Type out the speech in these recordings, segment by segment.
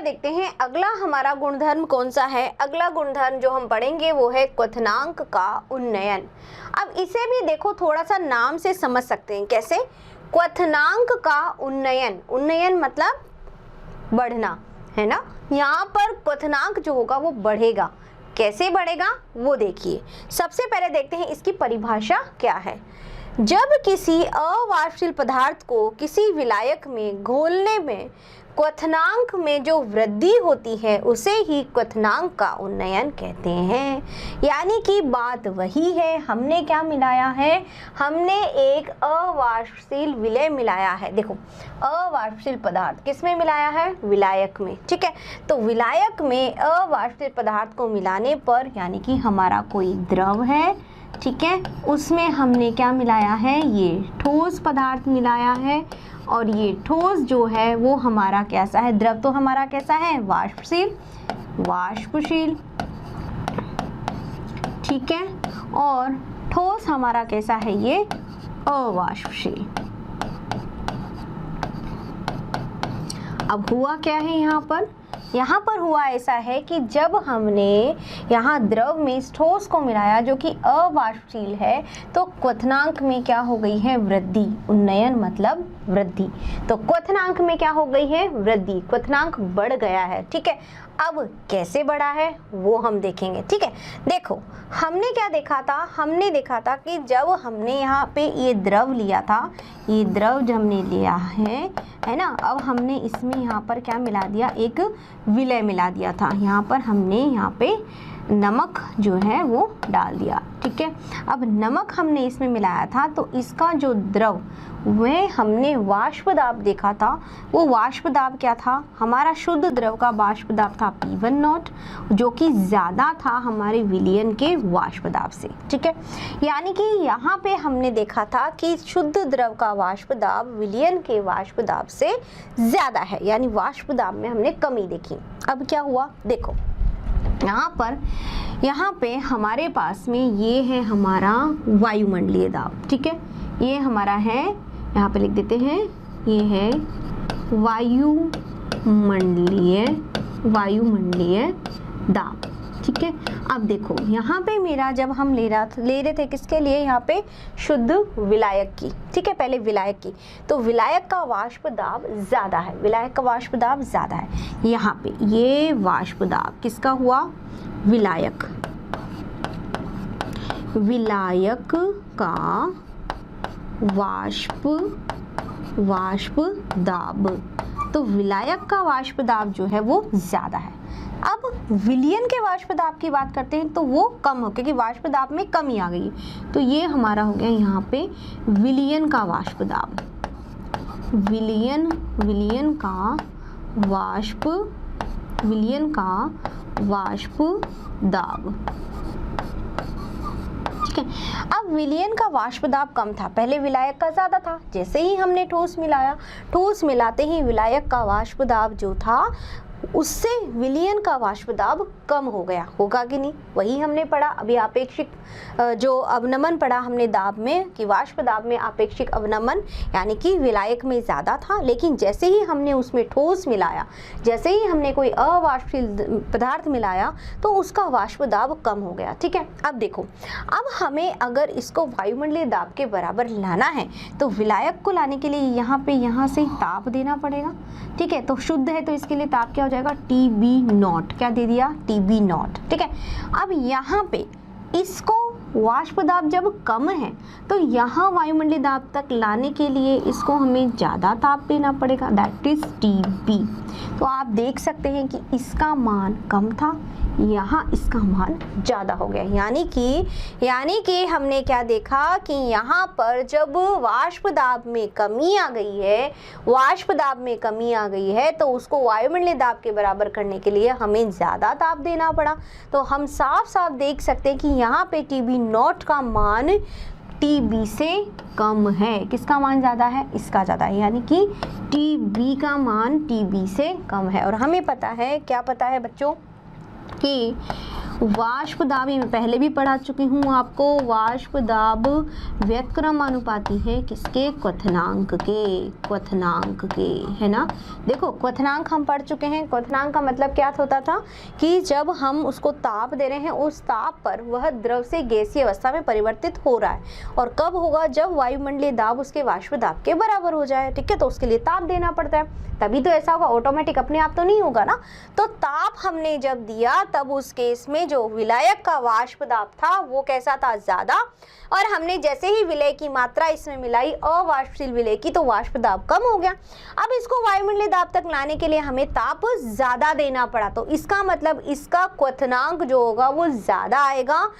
क्या देखते हैं, अगला हमारा गुणधर्म कौन सा है। अगला गुणधर्म जो हम पढ़ेंगे वो है क्वथनांक का उन्नयन। अब इसे भी देखो थोड़ा सा नाम से समझ सकते हैं, कैसे, क्वथनांक का उन्नयन, उन्नयन मतलब बढ़ना, है ना। यहाँ पर क्वथनांक जो होगा वो बढ़ेगा। कैसे बढ़ेगा वो देखिए। सबसे पहले देखते हैं इसकी परिभाषा क्या है। जब किसी अवाष्पशील पदार्थ को किसी विलायक में घोलने में क्वथनांक में जो वृद्धि होती है उसे ही क्वथनांक का उन्नयन कहते हैं। यानी कि बात वही है, हमने क्या मिलाया है, हमने एक अवाष्पशील विलय मिलाया है। देखो, अवाष्पशील पदार्थ किसमें मिलाया है, विलायक में, ठीक है। तो विलायक में अवाष्पशील पदार्थ को मिलाने पर, यानी कि हमारा कोई द्रव है, ठीक है, उसमें हमने क्या मिलाया है, ये ठोस पदार्थ मिलाया है। और ये ठोस जो है वो हमारा कैसा है, द्रव तो हमारा कैसा है, वाष्पशील, वाष्पशील, ठीक है, और ठोस हमारा कैसा है, ये अवाष्पशील। अब हुआ क्या है यहाँ पर हुआ ऐसा है कि जब हमने यहाँ द्रव में इस ठोस को मिलाया जो कि अवाष्पशील है, तो क्वथनांक में क्या हो गई है, वृद्धि। उन्नयन मतलब वृद्धि। तो क्वथनांक में क्या हो गई है, वृद्धि, क्वथनांक बढ़ गया है, ठीक है। अब कैसे बढ़ा है वो हम देखेंगे, ठीक है। देखो, हमने क्या देखा था, हमने देखा था कि जब हमने यहाँ पे ये द्रव लिया था, ये द्रव जो हमने लिया है ना, अब हमने इसमें यहाँ पर क्या मिला दिया, एक विलय मिला दिया था। यहाँ पर हमने यहाँ पे नमक जो है वो डाल दिया, ठीक है। अब नमक हमने इसमें मिलाया था, तो इसका जो द्रव वह हमने वाष्प दाब देखा था। वो वाष्प दाब क्या था, हमारा शुद्ध द्रव का वाष्प दाब था P1 जो कि ज़्यादा था हमारे विलयन के वाष्प दाब से, ठीक है। यानी कि यहाँ पे हमने देखा था कि शुद्ध द्रव का वाष्प दाब विलयन के वाष्प दाब से ज़्यादा है, यानी वाष्प दाब में हमने कमी देखी। अब क्या हुआ, देखो यहाँ पे हमारे पास में ये है हमारा वायुमंडलीय दाब, ठीक है। ये हमारा है, यहाँ पे लिख देते हैं, ये है वायुमंडलीय दाब, ठीक है। अब देखो यहाँ पे मेरा जब हम ले रहे थे किसके लिए, यहाँ पे शुद्ध विलायक की, ठीक है, पहले विलायक की, तो विलायक का वाष्प दाब ज़्यादा है, विलायक का वाष्प दाब ज़्यादा है। यहाँ पे ये वाष्प दाब किसका हुआ, विलायक का वाष्प दाब, तो विलायक का वाष्प दाब जो है वो ज़्यादा है। अब विलयन के वाष्प दाब की बात करते हैं तो वो कम हो, क्योंकि वाष्प दाब में कमी आ गई। तो ये हमारा हो गया यहाँ पे विलयन का वाष्प दाब, विलयन का वाष्प दाब, ठीक है। अब विलयन का वाष्प दाब कम था, पहले विलायक का ज़्यादा था। जैसे ही हमने ठोस मिलाया, ठोस मिलाते ही विलायक का वाष्प दाब जो था उससे विलयन का वाष्प दाब कम हो गया, होगा कि नहीं, वही हमने पढ़ा अभी, आपेक्षिक जो अवनमन पढ़ा हमने दाब में, कि वाष्प दाब में आपेक्षिक अवनमन, यानी कि विलायक में ज़्यादा था, लेकिन जैसे ही हमने उसमें ठोस मिलाया, जैसे ही हमने कोई अवाष्पशील पदार्थ मिलाया, तो उसका वाष्प दाब कम हो गया, ठीक है। अब देखो, अब हमें अगर इसको वायुमंडलीय दाब के बराबर लाना है तो विलायक को लाने के लिए यहाँ से ताप देना पड़ेगा, ठीक है। तो शुद्ध है तो इसके लिए ताप क्या हो जाएगा, TB0, क्या दे दिया, TB0, ठीक है। अब यहाँ पे इसको वाष्प दाब जब कम है तो यहाँ वायुमंडलीय दाब तक लाने के लिए इसको हमें ज़्यादा ताप देना पड़ेगा, दैट इज TB। तो आप देख सकते हैं कि इसका मान कम था, यहाँ इसका मान ज़्यादा हो गया। यानी कि हमने क्या देखा कि यहाँ पर जब वाष्प दाब में कमी आ गई है, तो उसको वायुमंडलीय दाब के बराबर करने के लिए हमें ज़्यादा ताप देना पड़ा। तो हम साफ साफ देख सकते हैं कि यहाँ पे TB0 का मान TB से कम है। किसका मान ज़्यादा है, इसका ज़्यादा है, यानी कि TB का मान TB से कम है। और हमें पता है, क्या पता है बच्चों, कि वाष्प दाब ये मैं पहले भी पढ़ा चुकी हूँ आपको। वाष्प दाब व्यक्रमानुपाती है किसके? क्वथनांक के, है ना। देखो क्वथनांक हम पढ़ चुके हैं। क्वथनांक का मतलब क्या होता था कि जब हम उसको ताप दे रहे हैं, उस ताप पर वह द्रव से गैसीय अवस्था में परिवर्तित हो रहा है, और कब होगा? जब वायुमंडलीय दाब उसके वाष्प दाब के बराबर हो जाए, ठीक है। तो उसके लिए ताप देना पड़ता है, तभी तो ऐसा होगा, ऑटोमेटिक अपने आप तो नहीं होगा ना। तो ताप हमने जब दिया तब उस केस में जो विलायक का वाष्प दाब था वो कैसा था? ज्यादा। और हमने जैसे ही विलय की मात्रा इसमें मिलाई अवाष्पशील विलय की, तो वाष्प दाब कम हो गया। अब इसको वायुमंडलीय दाब तक लाने के लिए हमें ताप ज्यादा देना पड़ा, तो इसका मतलब इसका क्वथनांक जो होगा वो ज्यादा आएगा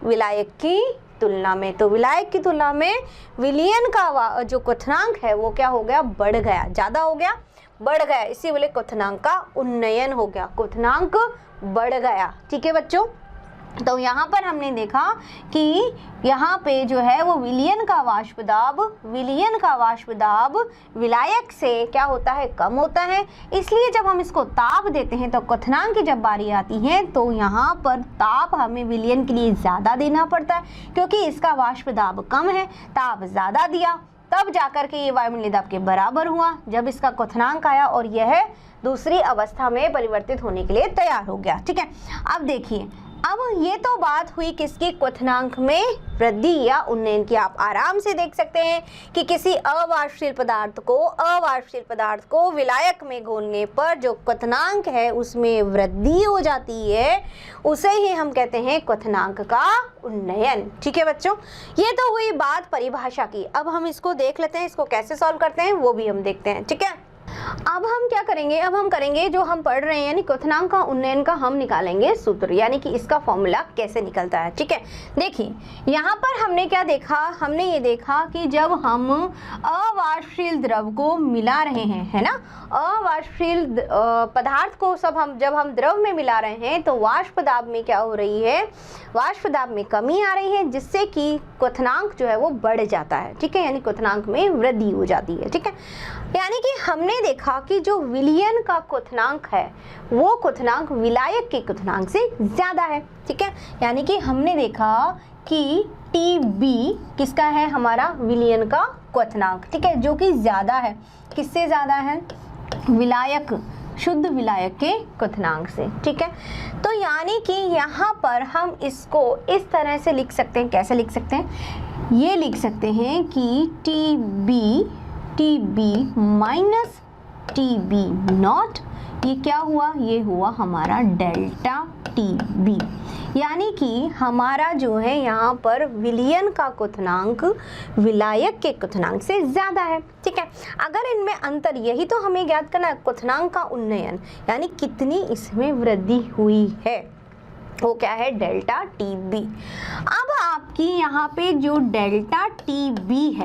विलायक की तुलना में। तो विलायक की तुलना में विलयन का जो क्वथनांक है वो क्या हो गया? बढ़ गया, ज्यादा हो गया, बढ़ गया। इसी वजह क्वथनांक का उन्नयन हो गया, क्वथनांक बढ़ गया, ठीक है बच्चों। तो यहाँ पर हमने देखा कि यहाँ पे जो है वो विलयन का वाष्प दाब विलायक से क्या होता है? कम होता है। इसलिए जब हम इसको ताप देते हैं तो क्वथनांक की जब बारी आती है तो यहाँ पर ताप हमें विलयन के लिए ज़्यादा देना पड़ता है, क्योंकि इसका वाष्प दाब कम है। ताप ज़्यादा दिया तब जाकर के ये वायुमंडलीय दाब के बराबर हुआ, जब इसका क्वथनांक आया और यह दूसरी अवस्था में परिवर्तित होने के लिए तैयार हो गया, ठीक है। अब देखिए, अब ये तो बात हुई किसकी? क्वथनांक में वृद्धि या उन्नयन की। आप आराम से देख सकते हैं कि किसी अवाष्पशील पदार्थ को विलायक में घोलने पर जो क्वथनांक है उसमें वृद्धि हो जाती है, उसे ही हम कहते हैं क्वथनांक का उन्नयन, ठीक है बच्चों। ये तो हुई बात परिभाषा की। अब हम इसको देख लेते हैं, इसको कैसे सॉल्व करते हैं वो भी हम देखते हैं, ठीक है। अब हम क्या करेंगे? अब हम करेंगे जो हम पढ़ रहे हैं, यानी क्वथनांक का उन्नयन का हम निकालेंगे सूत्र, यानी कि इसका फॉर्मूला कैसे निकलता है, ठीक है। देखिए यहाँ पर हमने क्या देखा? हमने ये देखा कि जब हम अवाष्पशील द्रव को मिला रहे हैं, है ना, अवाष्पशील पदार्थ को जब हम द्रव में मिला रहे हैं तो वाष्प दाब में क्या हो रही है? वाष्प दाब में कमी आ रही है, जिससे कि क्वथनांक जो है वो बढ़ जाता है, ठीक है, यानी क्वथनांक में वृद्धि हो जाती है, ठीक है। यानी कि हमने देखा कि जो विलयन का क्वथनांक है वो क्वथनांक विलायक के क्वथनांक से ज्यादा है, ठीक है। यानी कि हमने देखा कि TB किसका है? हमारा विलयन का क्वथनांक, ठीक है, जो कि ज्यादा है। किससे ज्यादा है? विलायक, शुद्ध विलायक के क्वथनांक से, ठीक है। तो यानी कि यहाँ पर हम इसको इस तरह से लिख सकते हैं। कैसे लिख सकते हैं? ये लिख सकते हैं कि TB माइनस TB नॉट, ये क्या हुआ? ये हुआ हमारा डेल्टा TB। यानी कि हमारा जो है यहाँ पर विलयन का क्वथनांक विलायक के क्वथनांक से ज़्यादा है, ठीक है। अगर इनमें अंतर, यही तो हमें ज्ञात करना है, क्वथनांक का उन्नयन, यानी कितनी इसमें वृद्धि हुई है, वो क्या है? Delta TB। अब आपकी यहाँ पे जो डेल्टा TB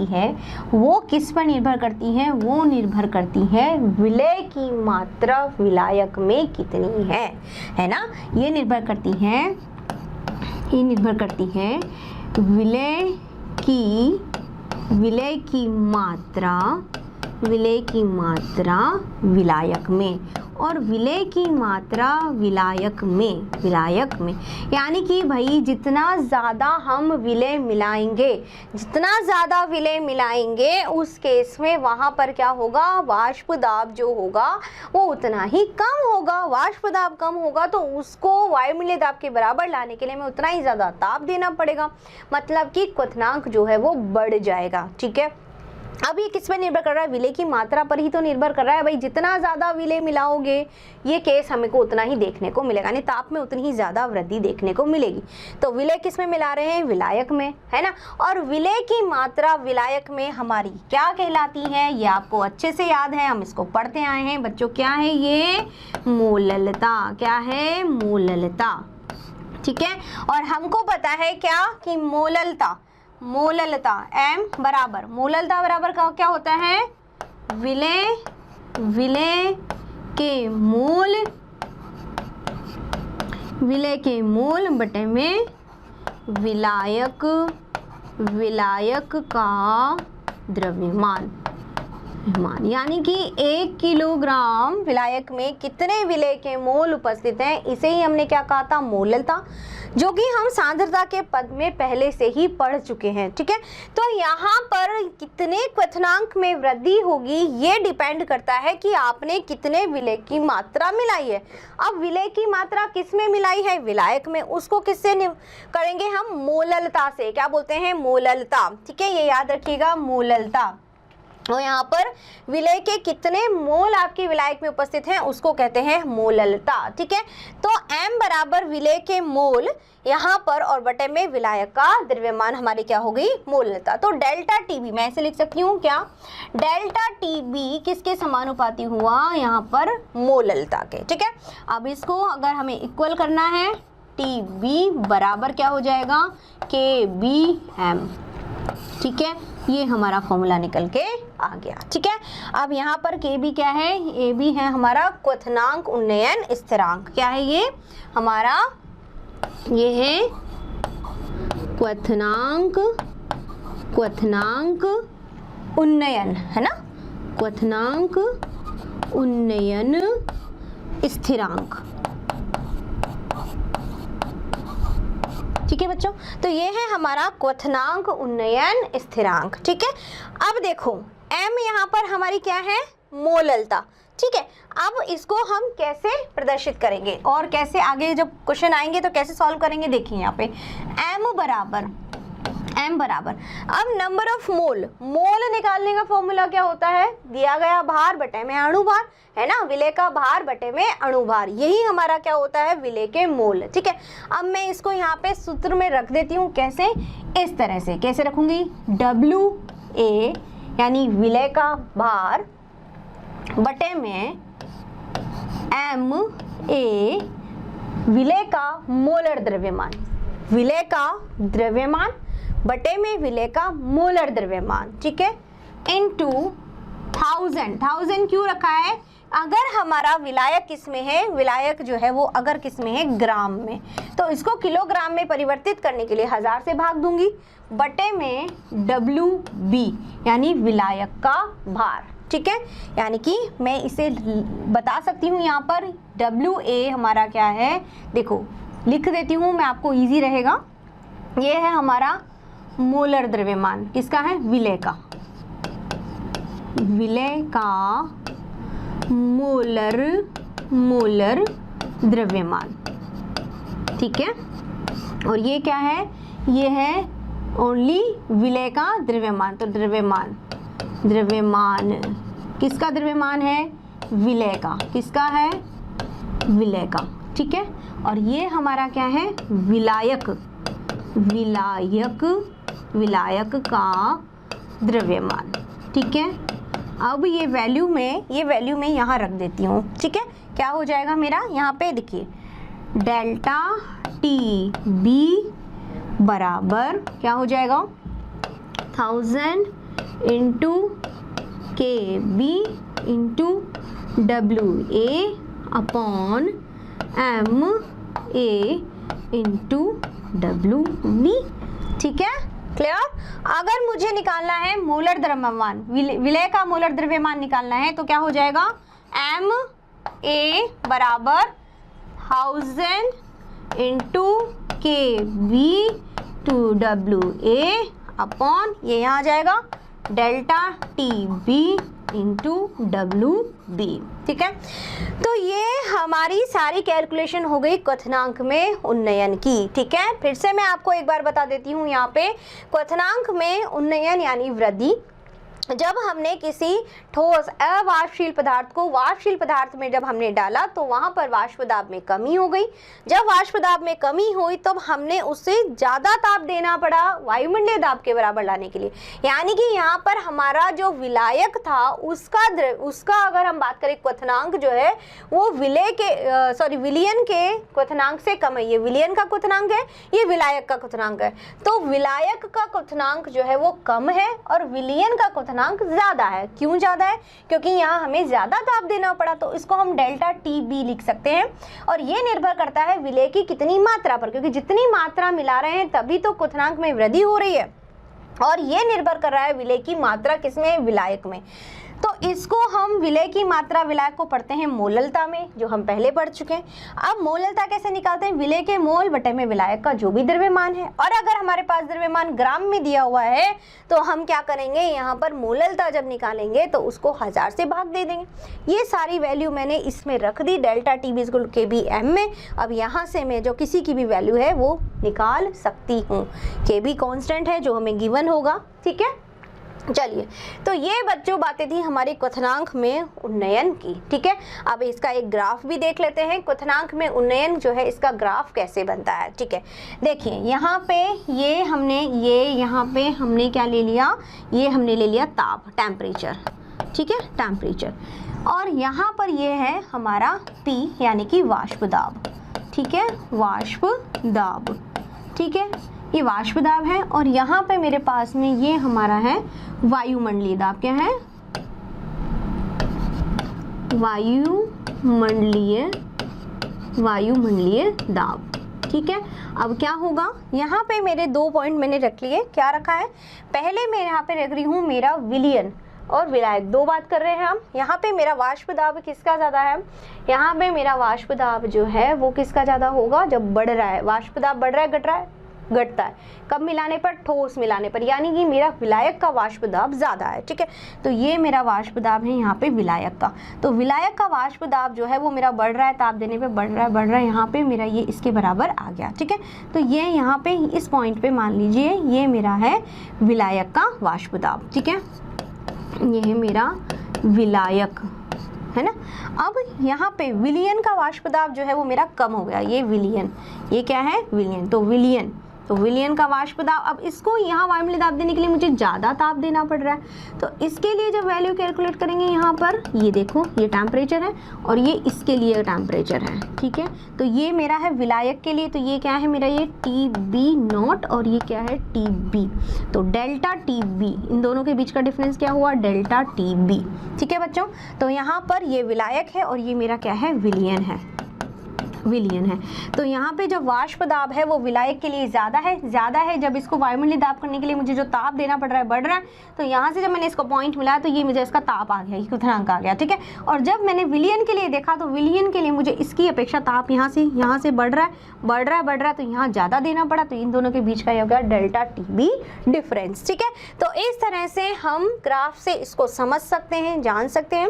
है वो किस पर निर्भर करती है? वो निर्भर करती है विलय की मात्रा विलायक में कितनी है ना। ये निर्भर करती है विलय की मात्रा विलायक में, और विलय की मात्रा विलायक में यानी कि भाई जितना ज़्यादा हम विलय मिलाएंगे उस केस में वहाँ पर क्या होगा? वाष्प दाब जो होगा वो उतना ही कम होगा। वाष्प दाब कम होगा तो उसको वायुमंडलीय दाब के बराबर लाने के लिए हमें उतना ही ज़्यादा ताप देना पड़ेगा, मतलब कि क्वथनांक जो है वो बढ़ जाएगा, ठीक है। अब ये किस पर निर्भर कर रहा है? विलय की मात्रा पर ही तो निर्भर कर रहा है भाई। जितना ज़्यादा विलय मिलाओगे ये केस हमें को उतना ही देखने को मिलेगा, यानी ताप में उतनी ही ज़्यादा वृद्धि देखने को मिलेगी। तो विलय किस में मिला रहे हैं? विलायक में, है ना। और विलय की मात्रा विलायक में हमारी क्या कहलाती है? ये आपको अच्छे से याद है, हम इसको पढ़ते आए हैं बच्चों। क्या है ये? मोललता। क्या है? मोललता, ठीक है। और हमको पता है क्या कि मोललता M बराबर, मोललता बराबर का क्या होता है? विलय के मूल बटे में विलायक का द्रव्यमान, मान, यानी कि 1 किलोग्राम विलायक में कितने विलेय के मोल उपस्थित हैं, इसे ही हमने क्या कहा था, मोललता, जो कि हम सांद्रता के पद में पहले से ही पढ़ चुके हैं। ठीक है, तो यहाँ पर कितने क्वथनांक में वृद्धि होगी ये डिपेंड करता है कि आपने कितने विलेय की मात्रा मिलाई है। अब विलेय की मात्रा किस में मिलाई है, विलायक में, उसको किससे करेंगे हम, मोललता से। क्या बोलते हैं, मोललता। ठीक है, ये याद रखिएगा, मोललता। और यहाँ पर विलेय के कितने मोल आपके विलायक में उपस्थित हैं उसको कहते हैं मोललता। ठीक है, तो m बराबर विलेय के मोल यहाँ पर और बटे में विलायक का द्रव्यमान हमारी क्या हो गई, मोललता। तो डेल्टा टीबी मैं ऐसे लिख सकती हूँ, क्या, डेल्टा टीबी किसके समानुपाती हुआ, यहाँ पर मोललता के। ठीक है, अब इसको अगर हमें इक्वल करना है, टीबी बराबर क्या हो जाएगा, KBM। ठीक है, ये हमारा फॉर्मूला निकल के आ गया। ठीक है, अब यहाँ पर KB क्या है, AB है हमारा क्वथनांक उन्नयन स्थिरांक। क्या है ये हमारा, ये है क्वथनांक उन्नयन, है ना, क्वथनांक उन्नयन स्थिरांक। ठीक है बच्चों, तो ये है हमारा क्वथनांक उन्नयन स्थिरांक। ठीक है, अब देखो m यहाँ पर हमारी क्या है, मोललता। ठीक है, अब इसको हम कैसे प्रदर्शित करेंगे और कैसे आगे जब क्वेश्चन आएंगे तो कैसे सॉल्व करेंगे, देखिए यहाँ पे m बराबर अब नंबर ऑफ मोल निकालने का फॉर्मूला क्या होता है, दिया गया भार बटे में अणुभार, है ना, विलेय का भार बटे में अणुभार, यही हमारा क्या होता है, विलेय के मोल। ठीक है, अब मैं इसको यहाँ पे सूत्र में रख देती हूँ, कैसे, इस तरह से। कैसे रखूंगी, WA यानी विलेय का भार बटे में MA विलेय का मोलर द्रव्यमान, विलेय का द्रव्यमान बटे में विलेय का मोलर द्रव्यमान। ठीक है, इनटू 1000 क्यों रखा है, अगर हमारा विलायक किस में है, विलायक जो है वो अगर किस में है, ग्राम में, तो इसको किलोग्राम में परिवर्तित करने के लिए 1000 से भाग दूंगी, बटे में WB यानी विलायक का भार। ठीक है, यानी कि मैं इसे बता सकती हूँ, यहाँ पर WA हमारा क्या है, देखो लिख देती हूँ मैं, आपको इजी रहेगा। ये है हमारा मोलर द्रव्यमान, किसका है, विलेय का मोलर द्रव्यमान। ठीक है, और ये क्या है, ये है ओनली विलेय का द्रव्यमान। तो द्रव्यमान किसका द्रव्यमान है, विलेय का, किसका है, विलेय का। ठीक है, और ये हमारा क्या है, विलायक का द्रव्यमान। ठीक है, अब ये वैल्यू में यहाँ रख देती हूँ। ठीक है, क्या हो जाएगा मेरा, यहाँ पे देखिए डेल्टा TB बराबर क्या हो जाएगा, 1000 into KB into WA upon MA into WB। ठीक है, क्लियर। अगर मुझे निकालना है मोलर द्रव्यमान, विलेय का मोलर द्रव्यमान निकालना है, तो क्या हो जाएगा, MA बराबर 1000 into KB to WA upon, ये यहाँ आ जाएगा डेल्टा TB इंटू WB। ठीक है, तो ये हमारी सारी कैलकुलेशन हो गई क्वथनांक में उन्नयन की। ठीक है, फिर से मैं आपको एक बार बता देती हूँ, यहाँ पे क्वथनांक में उन्नयन यानी वृद्धि, जब हमने किसी ठोस अवाष्पशील पदार्थ को वाष्पशील पदार्थ में जब हमने डाला तो वहां पर वाष्प दाब में कमी हो गई। जब वाष्प दाब में कमी हुई तब हमने उससे ज़्यादा ताप देना पड़ा वायुमंडलीय दाब के बराबर लाने के लिए। यानी कि यहाँ पर हमारा जो विलायक था उसका अगर हम बात करें क्वथनांक जो है वो विलयन के क्वथनांक से कम है। ये विलयन का क्वथनांक है, ये विलायक का क्वथनांक है। तो विलायक का क्वथनांक जो है वो कम है और विलयन का क्वथनांक ज्यादा है। क्यों ज्यादा है? क्योंकि यहाँ हमें ज्यादा ताप देना पड़ा, तो इसको हम डेल्टा TB लिख सकते हैं। और ये निर्भर करता है विलेय की कितनी मात्रा पर, क्योंकि जितनी मात्रा मिला रहे हैं तभी तो क्वथनांक में वृद्धि हो रही है। और ये निर्भर कर रहा है विलेय की मात्रा किसमें, विलायक में। तो इसको हम विलय की मात्रा विलायक को पढ़ते हैं मोललता में, जो हम पहले पढ़ चुके हैं। अब मोललता कैसे निकालते हैं? विलय के मोल बटे में विलायक का जो भी द्रव्यमान है, और अगर हमारे पास द्रव्यमान ग्राम में दिया हुआ है तो हम क्या करेंगे, यहाँ पर मोललता जब निकालेंगे तो उसको 1000 से भाग दे देंगे। ये सारी वैल्यू मैंने इसमें रख दी डेल्टा टी बी इक्वल के बी एम में। अब यहाँ से मैं जो किसी की भी वैल्यू है वो निकाल सकती हूँ। के बी कॉन्स्टेंट है जो हमें गिवन होगा, ठीक है। चलिए, तो ये बच्चों बातें थी हमारी क्वथनांक में उन्नयन की, ठीक है। अब इसका एक ग्राफ भी देख लेते हैं, क्वथनांक में उन्नयन जो है इसका ग्राफ कैसे बनता है, ठीक है। देखिए यहाँ पे यहाँ पे हमने क्या ले लिया, ये हमने ले लिया ताप, टेम्परेचर, ठीक है, टेम्परेचर। और यहाँ पर ये है हमारा P यानी कि वाष्प दाब, ठीक है, वाष्प दाब, ठीक है, ये वाष्प दाब है। और यहाँ पे मेरे पास में ये हमारा है वायुमंडलीय दाब। क्या है? वायुमंडलीय दाब, ठीक है। अब क्या होगा, यहाँ पे मेरे 2 पॉइंट मैंने रख लिए। क्या रखा है? पहले मैं यहाँ पे रख रही हूँ मेरा विलयन और विलायक, 2 बात कर रहे हैं हम। यहाँ पे मेरा वाष्प दाब किसका ज़्यादा है? यहाँ पे मेरा वाष्प दाब जो है वो किसका ज़्यादा होगा? जब बढ़ रहा है, वाष्प दाब बढ़ रहा है, घट रहा है, घटता है। कब मिलाने पर? ठोस मिलाने पर, यानी कि मेरा विलायक का वाष्प दाब ज़्यादा है, ठीक है। तो ये मेरा वाष्प दाब है यहाँ पे विलायक का। तो विलायक का वाष्प दाब जो है वो मेरा बढ़ रहा है, ताप देने पे बढ़ रहा है, यहाँ पे मेरा ये इसके बराबर आ गया, ठीक है। तो ये यहाँ पे इस पॉइंट पे मान लीजिए ये मेरा है विलायक का वाष्प दाब, ठीक है। ये है मेरा विलायक, है ना। अब यहाँ पे विलयन का वाष्प दाब जो है वो मेरा कम हो गया, ये विलयन, ये क्या है? विलयन। तो विलयन का वाष्प दाब, अब इसको यहाँ वायुमंडलीय दाब देने के लिए मुझे ज़्यादा ताप देना पड़ रहा है। तो इसके लिए जब वैल्यू कैलकुलेट करेंगे, यहाँ पर ये देखो, ये टेम्परेचर है और ये इसके लिए टेम्परेचर है, ठीक है। तो ये मेरा है विलायक के लिए, तो ये क्या है मेरा? ये टी बी नॉट, और ये क्या है? T B. तो डेल्टा टी बी, इन दोनों के बीच का डिफरेंस क्या हुआ? डेल्टा टी बी, ठीक है बच्चों। तो यहाँ पर ये विलायक है और ये मेरा क्या है? विलयन है, विलयन है। तो यहाँ पे जो वाष्प दाब है वो विलायक के लिए ज़्यादा है। जब इसको वायुमंडलीय दाब करने के लिए मुझे जो ताप देना पड़ रहा है बढ़ रहा है, तो यहाँ से जब मैंने इसको पॉइंट मिलाया तो ये मुझे इसका ताप आ गया, ये क्वथनांक आ गया, ठीक है। और जब मैंने विलयन के लिए देखा तो विलयन के लिए मुझे इसकी अपेक्षा ताप यहाँ से बढ़ रहा है, तो यहाँ ज़्यादा देना पड़ा। तो इन दोनों के बीच का ये हो गया डेल्टा टी बी डिफरेंस, ठीक है। तो इस तरह से हम ग्राफ से इसको समझ सकते हैं, जान सकते हैं।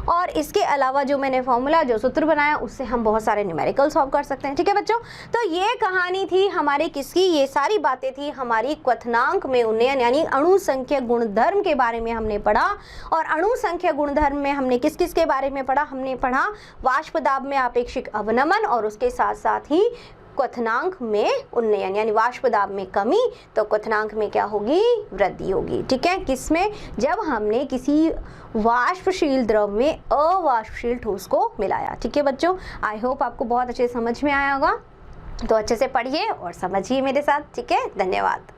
और इसके अलावा जो मैंने फॉर्मूला, जो सूत्र बनाया, उससे हम बहुत सारे न्यूमेरिकल सॉल्व कर सकते हैं, ठीक है बच्चों। तो ये कहानी थी हमारी किसकी? ये सारी बातें थी हमारी क्वथनांक में उन्नयन यानी अणु संख्या गुणधर्म के बारे में हमने पढ़ा। और अणु संख्या गुणधर्म में हमने किस किस के बारे में पढ़ा? हमने पढ़ा वाष्प दाब में आपेक्षिक अवनमन, और उसके साथ साथ ही क्वथनांक में उन्नयन यानी वाष्प दाब में कमी, तो क्वथनांक में क्या होगी? वृद्धि होगी, ठीक है। किसमें? जब हमने किसी वाष्पशील द्रव में अवाष्पशील ठोस को मिलाया, ठीक है बच्चों। आई होप आपको बहुत अच्छे समझ में आया होगा। तो अच्छे से पढ़िए और समझिए मेरे साथ, ठीक है। धन्यवाद।